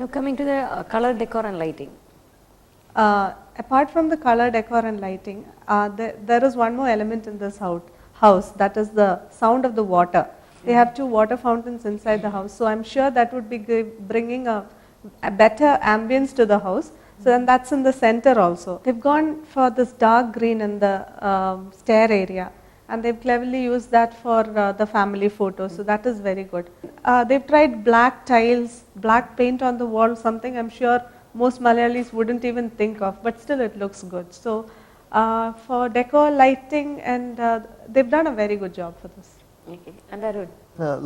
Now coming to the color, decor and lighting. Apart from the color, decor and lighting, there is one more element in this house, that is the sound of the water. They have 2 water fountains inside the house, so I'm sure that would be bringing a better ambience to the house. So then that's in the center also. They've gone for this dark green in the stair area, and they've cleverly used that for the family photo, so that is very good. They've tried black tiles, black paint on the wall, something I'm sure most Malayalis wouldn't even think of, but still it looks good. So for decor, lighting, and they've done a very good job for this. Okay, and Arun?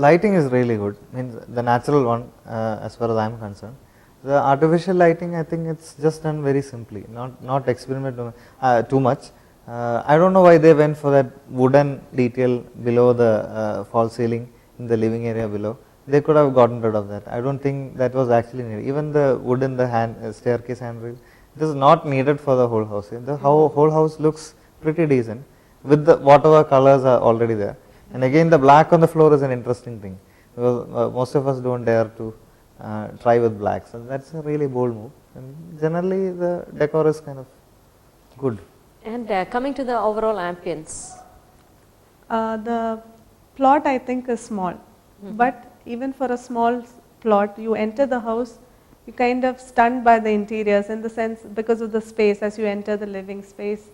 Lighting is really good, means the natural one as far as I am concerned. The artificial lighting, I think it's just done very simply, not experiment too much. I don't know why they went for that wooden detail below the false ceiling in the living area below. They could have gotten rid of that. I don't think that was actually needed. Even the wood in the staircase handrail, it is not needed for the whole house. The whole house looks pretty decent with the whatever colors are already there. And again, the black on the floor is an interesting thing, because most of us don't dare to try with black. So that's a really bold move. And generally, the decor is kind of good. And coming to the overall ambience. The plot, I think, is small, but even for a small plot, you enter the house, you kind of stunned by the interiors, in the sense because of the space as you enter the living space,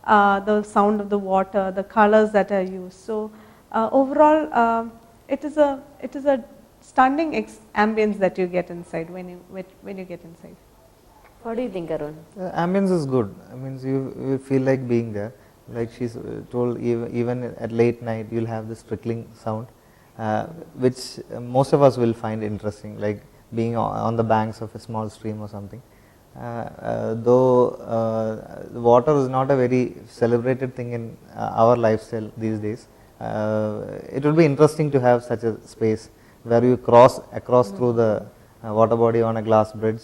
the sound of the water, the colors that are used. So overall, it is a stunning ambience that you get inside when you get inside. What do you think, Arun? Ambience is good. I mean, you feel like being there. Like she's told, even at late night, you'll have this trickling sound, which most of us will find interesting, like being on the banks of a small stream or something. Though water is not a very celebrated thing in our lifestyle these days, it would be interesting to have such a space where you cross across through the water body on a glass bridge,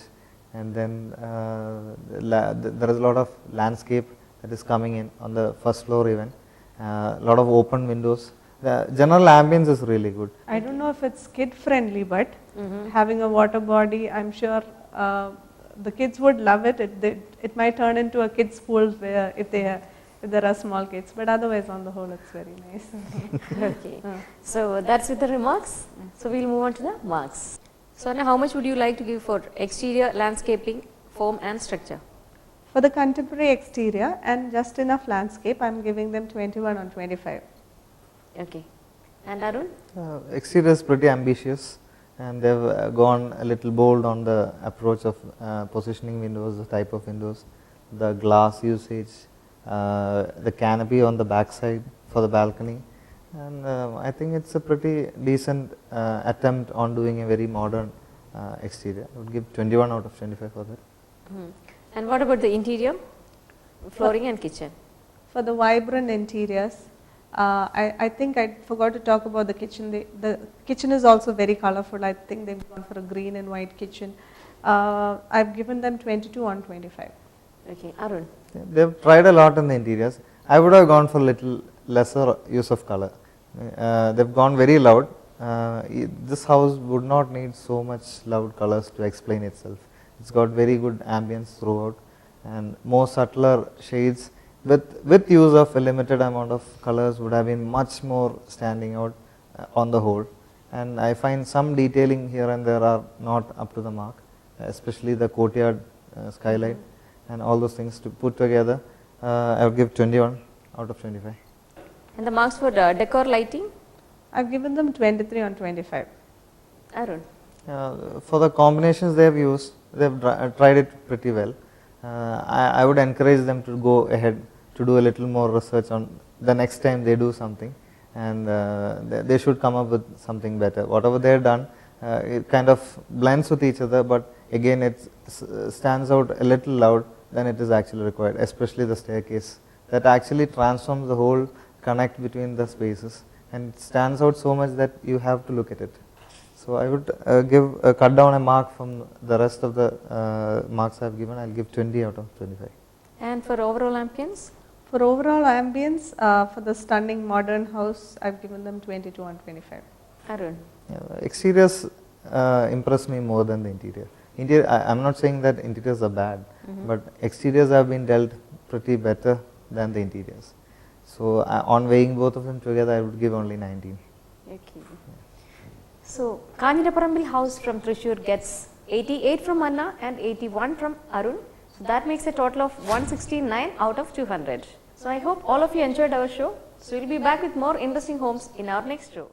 and then there is a lot of landscape that is coming in on the first floor even, a lot of open windows. The general ambience is really good. I don't know if it's kid friendly, but having a water body, I'm sure the kids would love it. It might turn into a kids pool where if there are small kids, but otherwise on the whole it's very nice. Okay, so that's with the remarks. So we'll move on to the marks. So Anna, how much would you like to give for exterior, landscaping, form and structure? For the contemporary exterior and just enough landscape, I'm giving them 21 on 25. Okay, and Arun? Exterior is pretty ambitious, and they've gone a little bold on the approach of positioning windows, the type of windows, the glass usage, the canopy on the back side for the balcony, and I think it's a pretty decent attempt on doing a very modern exterior. I would give 21 out of 25 for that. And what about the interior, flooring and kitchen? For the vibrant interiors, I think I forgot to talk about the kitchen. The kitchen is also very colorful. I think they've gone for a green and white kitchen. I've given them 22 on 25. Okay, Arun? Yeah, they've tried a lot in the interiors. I would have gone for little lesser use of color. They've gone very loud. This house would not need so much loud colors to explain itself. It's got very good ambience throughout, and more subtler shades with use of a limited amount of colors would have been much more standing out on the whole. And I find some detailing here and there are not up to the mark, especially the courtyard skylight and all those things to put together. I would give 21 out of 25. And the marks for the decor lighting? I've given them 23 on 25. Arun? For the combinations they have used, they have tried it pretty well. I would encourage them to go ahead to do a little more research on the next time they do something, and they should come up with something better. Whatever they have done, it kind of blends with each other, but again it stands out a little loud than it is actually required, especially the staircase that actually transforms the whole connect between the spaces, and it stands out so much that you have to look at it. So I would cut down a mark from the rest of the marks I have given. I'll give 20 out of 25. And for overall ambience? For overall ambience, for the stunning modern house, I've given them 22 on 25. Arun? Exteriors impress me more than the interior. interior, I'm not saying that interiors are bad, but exteriors have been dealt pretty better than the interiors. So on weighing both of them together, I would give only 19. Okay. So Kanjiraparambil house from Thrissur gets 88 from Anna and 81 from Arun. So that makes a total of 169 out of 200. So I hope all of you enjoyed our show. So we'll be back with more interesting homes in our next show.